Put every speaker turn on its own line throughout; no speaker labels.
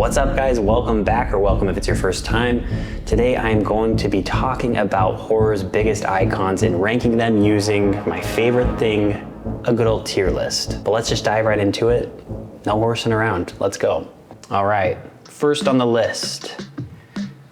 What's up guys, welcome back, or welcome if it's your first time. Today I'm going to be talking about horror's biggest icons and ranking them using my favorite thing, a good old tier list. But let's just dive right into it. No horsing around, let's go. All right, first on the list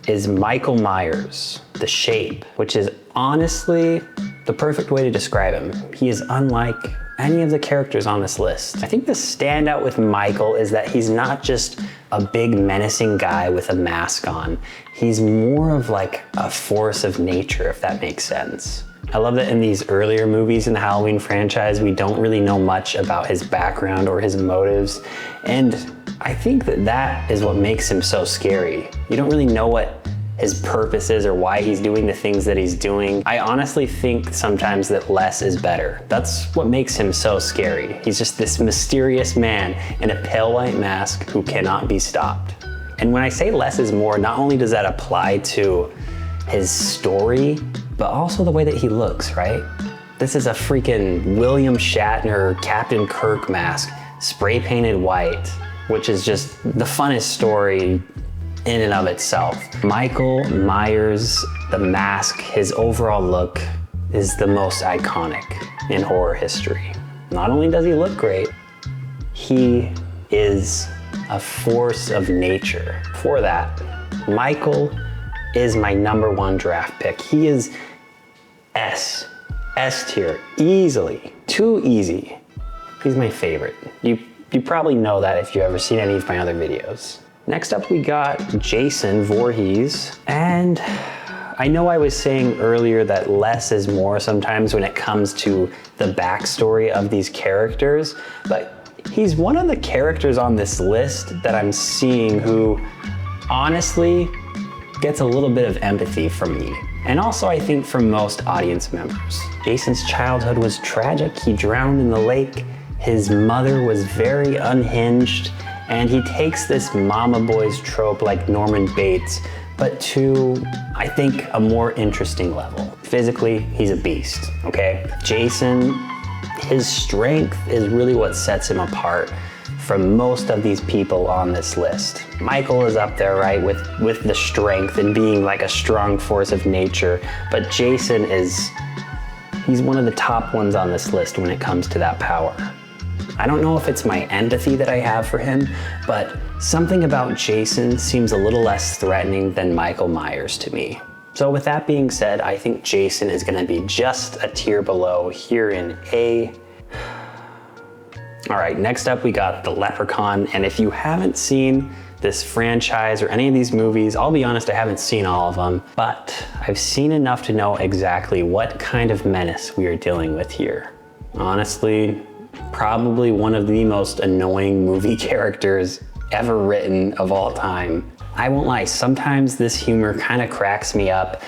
is Michael Myers, The Shape, which is honestly the perfect way to describe him. He is unlike any of the characters on this list. I think the standout with Michael is that he's not just a big menacing guy with a mask on. He's more of like a force of nature, if that makes sense. I love that in these earlier movies in the Halloween franchise, we don't really know much about his background or his motives. And I think that that is what makes him so scary. You don't really know what his purpose is or why he's doing the things that he's doing. I honestly think sometimes that less is better. That's what makes him so scary. He's just this mysterious man in a pale white mask who cannot be stopped. And when I say less is more, not only does that apply to his story, but also the way that he looks, right? This is a freaking William Shatner, Captain Kirk mask, spray painted white, which is just the funnest story in and of itself. Michael Myers, the mask, his overall look is the most iconic in horror history. Not only does he look great, he is a force of nature. For that, Michael is my #1 draft pick. He is S tier, easily, too easy. He's my favorite. You probably know that if you've ever seen any of my other videos. Next up, we got Jason Voorhees. And I know I was saying earlier that less is more sometimes when it comes to the backstory of these characters, but he's one of the characters on this list that I'm seeing who honestly gets a little bit of empathy from me. And also I think from most audience members. Jason's childhood was tragic. He drowned in the lake. His mother was very unhinged. And he takes this mama boys trope like Norman Bates, but to, I think, a more interesting level. Physically, he's a beast, okay? Jason, his strength is really what sets him apart from most of these people on this list. Michael is up there, right, with the strength and being like a strong force of nature, but Jason he's one of the top ones on this list when it comes to that power. I don't know if it's my empathy that I have for him, but something about Jason seems a little less threatening than Michael Myers to me. So with that being said, I think Jason is gonna be just a tier below here in A. All right, next up we got The Leprechaun, and if you haven't seen this franchise or any of these movies, I'll be honest, I haven't seen all of them, but I've seen enough to know exactly what kind of menace we are dealing with here. Honestly, probably one of the most annoying movie characters ever written of all time. I won't lie, sometimes this humor kind of cracks me up,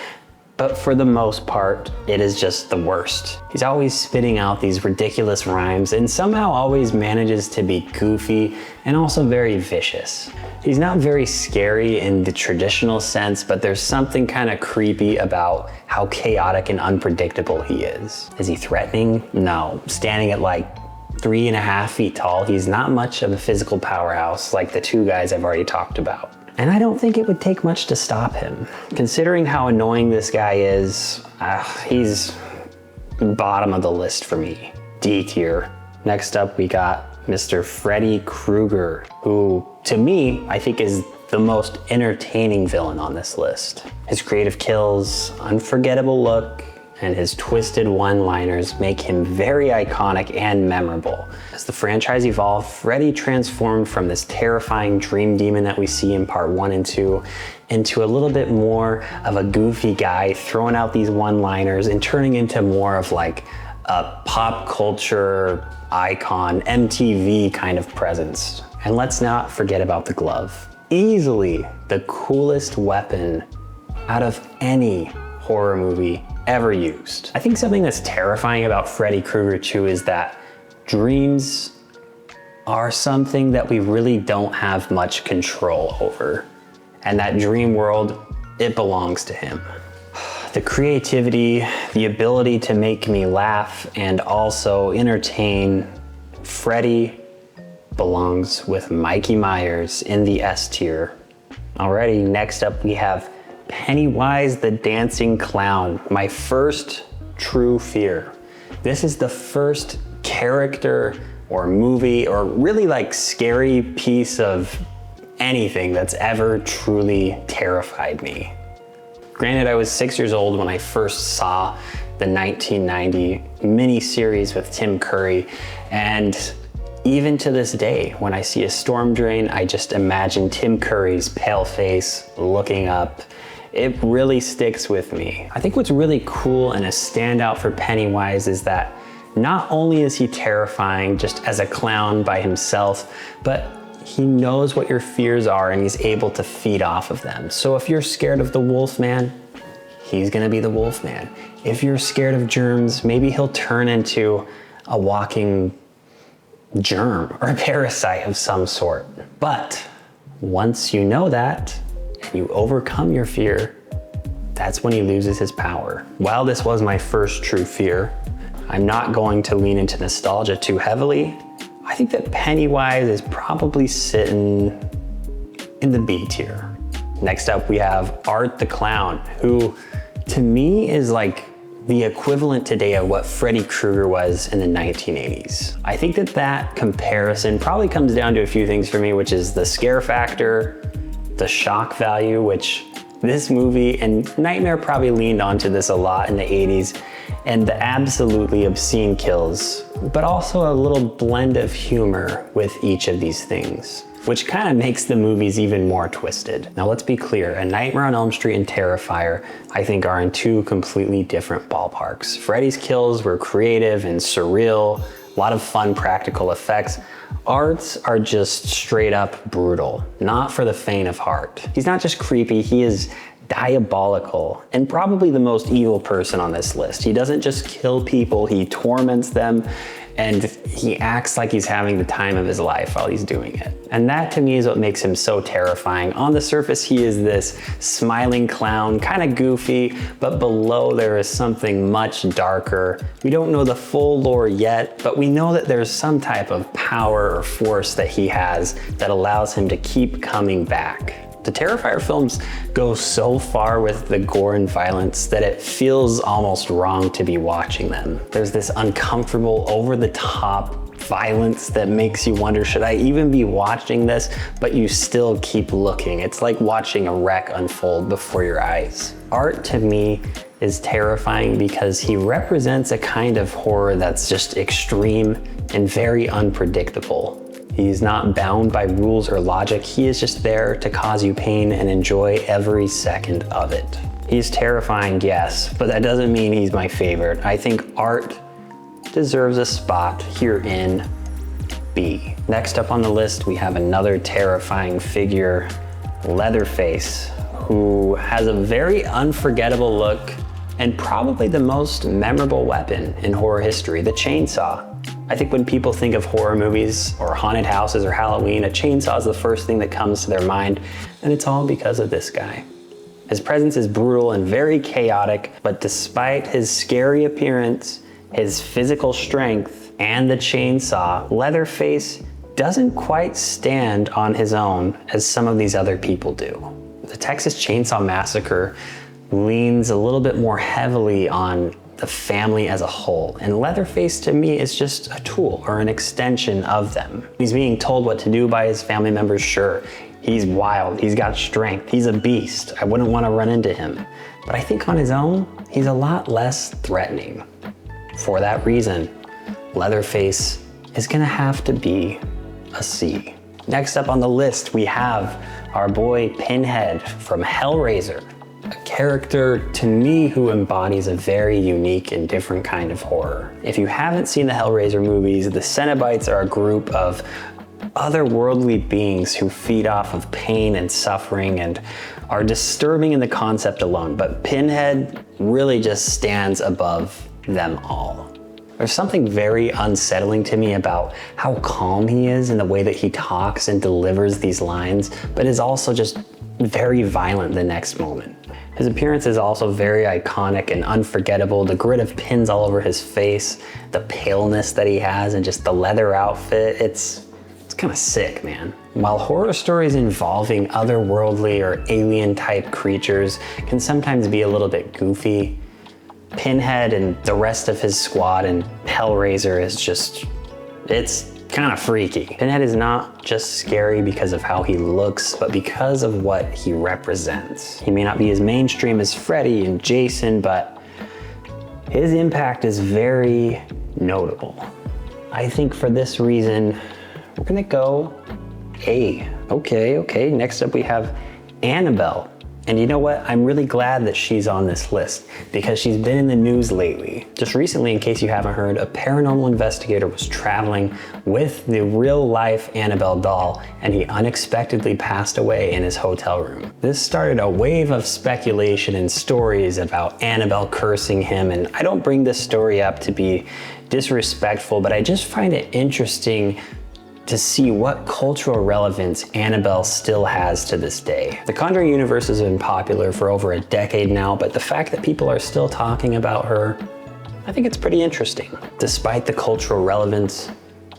but for the most part, it is just the worst. He's always spitting out these ridiculous rhymes and somehow always manages to be goofy and also very vicious. He's not very scary in the traditional sense, but there's something kind of creepy about how chaotic and unpredictable he is. Is he threatening? No. Standing at like 3.5 feet tall, he's not much of a physical powerhouse like the two guys I've already talked about. And I don't think it would take much to stop him. Considering how annoying this guy is, he's bottom of the list for me. D tier. Next up, we got Mr. Freddy Krueger, who to me, I think is the most entertaining villain on this list. His creative kills, unforgettable look, and his twisted one-liners make him very iconic and memorable. As the franchise evolved, Freddy transformed from this terrifying dream demon that we see in part 1 and 2 into a little bit more of a goofy guy throwing out these one-liners and turning into more of like a pop culture icon, MTV kind of presence. And let's not forget about the glove. Easily the coolest weapon out of any horror movie ever used. I think something that's terrifying about Freddy Krueger too is that dreams are something that we really don't have much control over. And that dream world, it belongs to him. The creativity, the ability to make me laugh and also entertain, Freddy belongs with Mikey Myers in the S tier. Alrighty, next up we have Pennywise the Dancing Clown, my first true fear. This is the first character or movie or really like scary piece of anything that's ever truly terrified me. Granted, I was 6 years old when I first saw the 1990 miniseries with Tim Curry, and even to this day, when I see a storm drain, I just imagine Tim Curry's pale face looking up. It really sticks with me. I think what's really cool and a standout for Pennywise is that not only is he terrifying just as a clown by himself, but he knows what your fears are and he's able to feed off of them. So if you're scared of the Wolfman, he's gonna be the Wolfman. If you're scared of germs, maybe he'll turn into a walking germ or a parasite of some sort. But once you know that and you overcome your fear, that's when he loses his power. While this was my first true fear, I'm not going to lean into nostalgia too heavily. I think that Pennywise is probably sitting in the B tier. Next up, we have Art the Clown, who to me is like the equivalent today of what Freddy Krueger was in the 1980s. I think that that comparison probably comes down to a few things for me, which is the scare factor, the shock value, which this movie and Nightmare probably leaned onto this a lot in the 80s, and the absolutely obscene kills, but also a little blend of humor with each of these things, which kind of makes the movies even more twisted. Now let's be clear, A Nightmare on Elm Street and Terrifier, I think, are in two completely different ballparks. Freddy's kills were creative and surreal, a lot of fun practical effects. Art's are just straight up brutal, not for the faint of heart. He's not just creepy, he is diabolical and probably the most evil person on this list. He doesn't just kill people, he torments them, and he acts like he's having the time of his life while he's doing it. And that to me is what makes him so terrifying. On the surface, he is this smiling clown, kind of goofy, but below there is something much darker. We don't know the full lore yet, but we know that there's some type of power or force that he has that allows him to keep coming back. The Terrifier films go so far with the gore and violence that it feels almost wrong to be watching them. There's this uncomfortable, over-the-top violence that makes you wonder, should I even be watching this? But you still keep looking. It's like watching a wreck unfold before your eyes. Art, to me, is terrifying because he represents a kind of horror that's just extreme and very unpredictable. He's not bound by rules or logic. He is just there to cause you pain and enjoy every second of it. He's terrifying, yes, but that doesn't mean he's my favorite. I think Art deserves a spot here in B. Next up on the list, we have another terrifying figure, Leatherface, who has a very unforgettable look and probably the most memorable weapon in horror history, the chainsaw. I think when people think of horror movies or haunted houses or Halloween, a chainsaw is the first thing that comes to their mind, and it's all because of this guy. His presence is brutal and very chaotic, but despite his scary appearance, his physical strength, and the chainsaw, Leatherface doesn't quite stand on his own as some of these other people do. The Texas Chainsaw Massacre leans a little bit more heavily on the family as a whole, and Leatherface to me is just a tool or an extension of them. He's being told what to do by his family members, sure. He's wild, he's got strength, he's a beast. I wouldn't want to run into him. But I think on his own, he's a lot less threatening. For that reason, Leatherface is gonna have to be a C. Next up on the list, we have our boy Pinhead from Hellraiser. A character, to me, who embodies a very unique and different kind of horror. If you haven't seen the Hellraiser movies, the Cenobites are a group of otherworldly beings who feed off of pain and suffering and are disturbing in the concept alone, but Pinhead really just stands above them all. There's something very unsettling to me about how calm he is in the way that he talks and delivers these lines, but is also just very violent the next moment. His appearance is also very iconic and unforgettable. The grid of pins all over his face, the paleness that he has, and just the leather outfit. It's It's kind of sick, man. While horror stories involving otherworldly or alien type creatures can sometimes be a little bit goofy, Pinhead and the rest of his squad in Hellraiser is just, it's kind of freaky. Pinhead is not just scary because of how he looks, but because of what he represents. He may not be as mainstream as Freddy and Jason, but his impact is very notable. I think for this reason, we're gonna go A. Okay, next up we have Annabelle. And you know what? I'm really glad that she's on this list because she's been in the news lately. Just recently, in case you haven't heard, a paranormal investigator was traveling with the real life Annabelle doll and he unexpectedly passed away in his hotel room. This started a wave of speculation and stories about Annabelle cursing him, and I don't bring this story up to be disrespectful, but I just find it interesting to see what cultural relevance Annabelle still has to this day. The Conjuring universe has been popular for over a decade now, but the fact that people are still talking about her, I think it's pretty interesting. Despite the cultural relevance,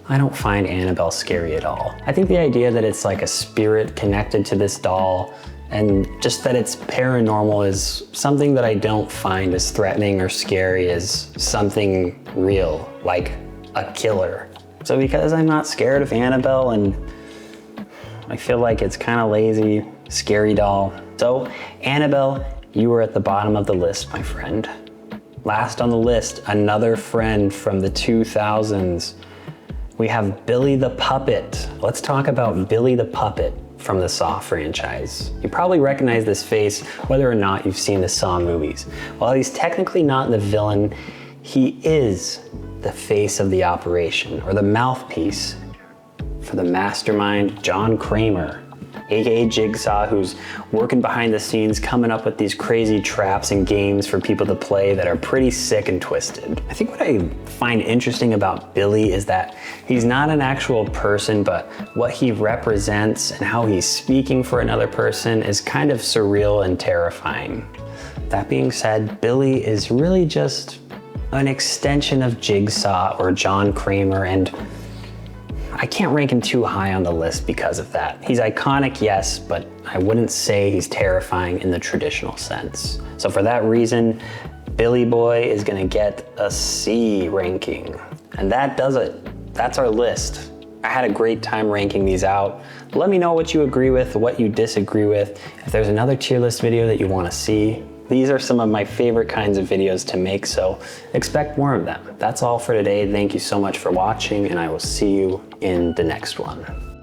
I don't find Annabelle scary at all. I think the idea that it's like a spirit connected to this doll and just that it's paranormal is something that I don't find as threatening or scary as something real, like a killer. So because I'm not scared of Annabelle and I feel like it's kind of lazy, scary doll. So Annabelle, you were at the bottom of the list, my friend. Last on the list, another friend from the 2000s. We have Billy the Puppet. Let's talk about Billy the Puppet from the Saw franchise. You probably recognize this face whether or not you've seen the Saw movies. While he's technically not the villain, he is the face of the operation, or the mouthpiece for the mastermind, John Kramer, aka Jigsaw, who's working behind the scenes, coming up with these crazy traps and games for people to play that are pretty sick and twisted. I think what I find interesting about Billy is that he's not an actual person, but what he represents and how he's speaking for another person is kind of surreal and terrifying. That being said, Billy is really just an extension of Jigsaw or John Kramer, and I can't rank him too high on the list because of that. He's iconic, yes, but I wouldn't say he's terrifying in the traditional sense. So for that reason, Billy Boy is gonna get a C ranking. And that does it. That's our list. I had a great time ranking these out. Let me know what you agree with, what you disagree with. If there's another tier list video that you wanna see, these are some of my favorite kinds of videos to make, so expect more of them. That's all for today. Thank you so much for watching, and I will see you in the next one.